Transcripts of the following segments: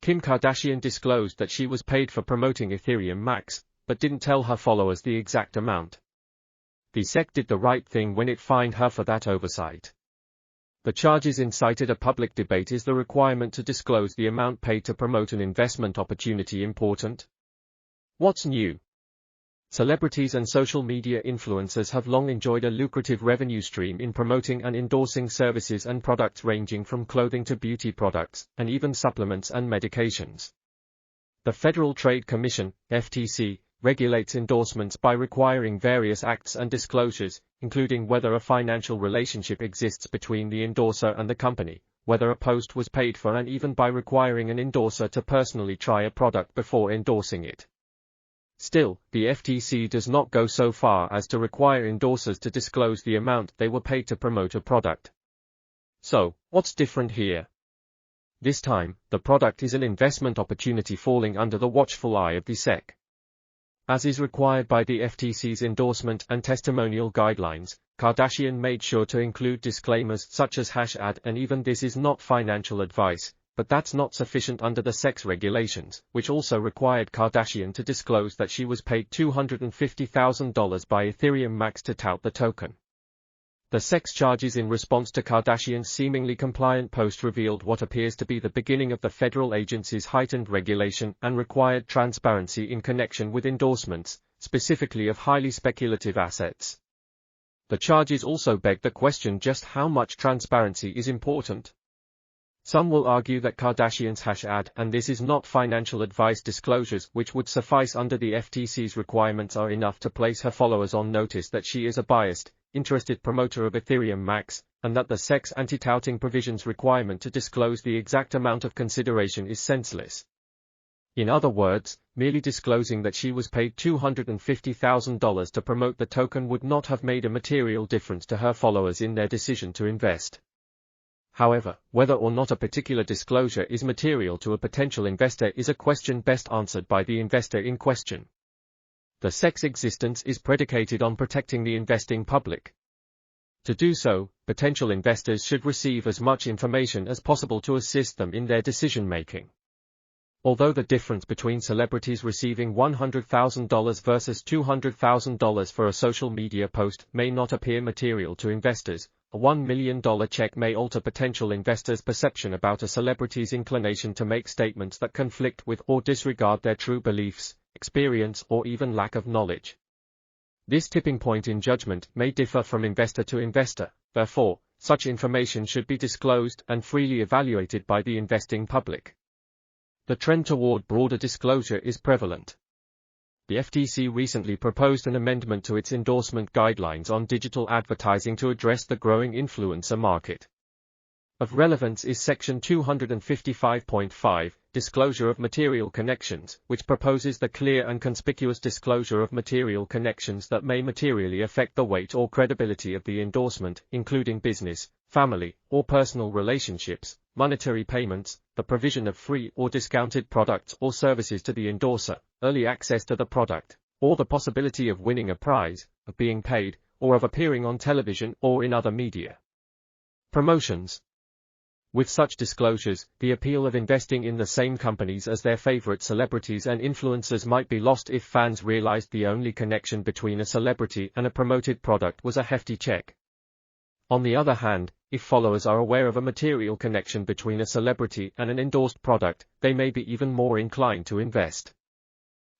Kim Kardashian disclosed that she was paid for promoting Ethereum Max, but didn't tell her followers the exact amount. The SEC did the right thing when it fined her for that oversight. The charges incited a public debate. Is the requirement to disclose the amount paid to promote an investment opportunity important? What's new? Celebrities and social media influencers have long enjoyed a lucrative revenue stream in promoting and endorsing services and products ranging from clothing to beauty products, and even supplements and medications. The Federal Trade Commission, FTC, regulates endorsements by requiring various acts and disclosures, including whether a financial relationship exists between the endorser and the company, whether a post was paid for, and even by requiring an endorser to personally try a product before endorsing it. Still, the FTC does not go so far as to require endorsers to disclose the amount they were paid to promote a product. So, what's different here? This time, the product is an investment opportunity falling under the watchful eye of the SEC. As is required by the FTC's endorsement and testimonial guidelines, Kardashian made sure to include disclaimers such as #ad, and even this is not financial advice, but that's not sufficient under the SEC's regulations, which also required Kardashian to disclose that she was paid $250,000 by Ethereum Max to tout the token. The SEC's charges in response to Kardashian's seemingly compliant post revealed what appears to be the beginning of the federal agency's heightened regulation and required transparency in connection with endorsements, specifically of highly speculative assets. The charges also beg the question just how much transparency is important. Some will argue that Kardashian's #ad and this is not financial advice disclosures which would suffice under the FTC's requirements are enough to place her followers on notice that she is a biased, interested promoter of Ethereum Max, and that the SEC's anti-touting provisions requirement to disclose the exact amount of consideration is senseless. In other words, merely disclosing that she was paid $250,000 to promote the token would not have made a material difference to her followers in their decision to invest. However, whether or not a particular disclosure is material to a potential investor is a question best answered by the investor in question. The SEC's existence is predicated on protecting the investing public. To do so, potential investors should receive as much information as possible to assist them in their decision-making. Although the difference between celebrities receiving $100,000 versus $200,000 for a social media post may not appear material to investors, a $1 million check may alter potential investors' perception about a celebrity's inclination to make statements that conflict with or disregard their true beliefs, experience, or even lack of knowledge. This tipping point in judgment may differ from investor to investor, therefore, such information should be disclosed and freely evaluated by the investing public. The trend toward broader disclosure is prevalent. The FTC recently proposed an amendment to its endorsement guidelines on digital advertising to address the growing influencer market. Of relevance is Section 255.5, Disclosure of Material Connections, which proposes the clear and conspicuous disclosure of material connections that may materially affect the weight or credibility of the endorsement, including business, family, or personal relationships, monetary payments, the provision of free or discounted products or services to the endorser, early access to the product, or the possibility of winning a prize, of being paid, or of appearing on television or in other media. Promotions. With such disclosures, the appeal of investing in the same companies as their favorite celebrities and influencers might be lost if fans realized the only connection between a celebrity and a promoted product was a hefty check. On the other hand, if followers are aware of a material connection between a celebrity and an endorsed product, they may be even more inclined to invest.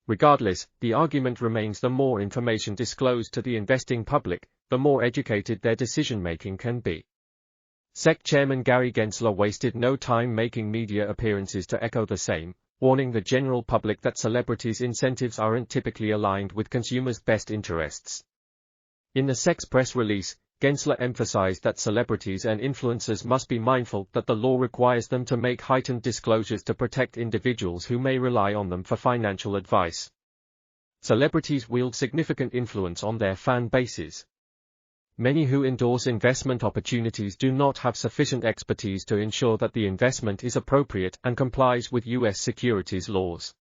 Regardless, the argument remains the more information disclosed to the investing public, the more educated their decision-making can be. SEC Chairman Gary Gensler wasted no time making media appearances to echo the same, warning the general public that celebrities' incentives aren't typically aligned with consumers' best interests. In the SEC's press release, Gensler emphasized that celebrities and influencers must be mindful that the law requires them to make heightened disclosures to protect individuals who may rely on them for financial advice. Celebrities wield significant influence on their fan bases. Many who endorse investment opportunities do not have sufficient expertise to ensure that the investment is appropriate and complies with U.S. securities laws.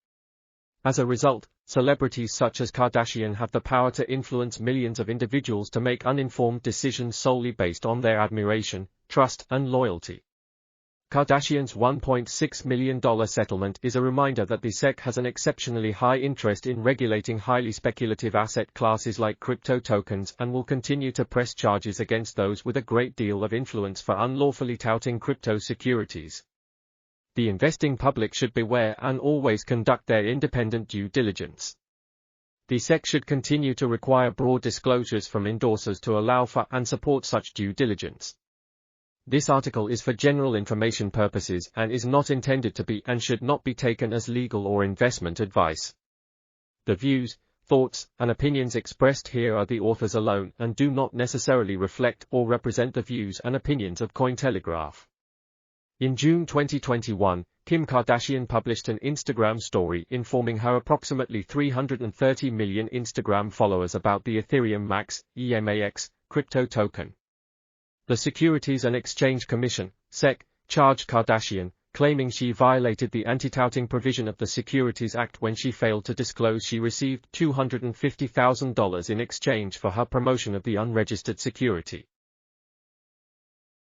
As a result, celebrities such as Kardashian have the power to influence millions of individuals to make uninformed decisions solely based on their admiration, trust, and loyalty. Kardashian's $1.6 million settlement is a reminder that the SEC has an exceptionally high interest in regulating highly speculative asset classes like crypto tokens and will continue to press charges against those with a great deal of influence for unlawfully touting crypto securities. The investing public should beware and always conduct their independent due diligence. The SEC should continue to require broad disclosures from endorsers to allow for and support such due diligence. This article is for general information purposes and is not intended to be and should not be taken as legal or investment advice. The views, thoughts, and opinions expressed here are the authors alone and do not necessarily reflect or represent the views and opinions of Cointelegraph. In June 2021, Kim Kardashian published an Instagram story informing her approximately 330 million Instagram followers about the Ethereum Max, EMAX, crypto token. The Securities and Exchange Commission, SEC, charged Kardashian, claiming she violated the anti-touting provision of the Securities Act when she failed to disclose she received $250,000 in exchange for her promotion of the unregistered security.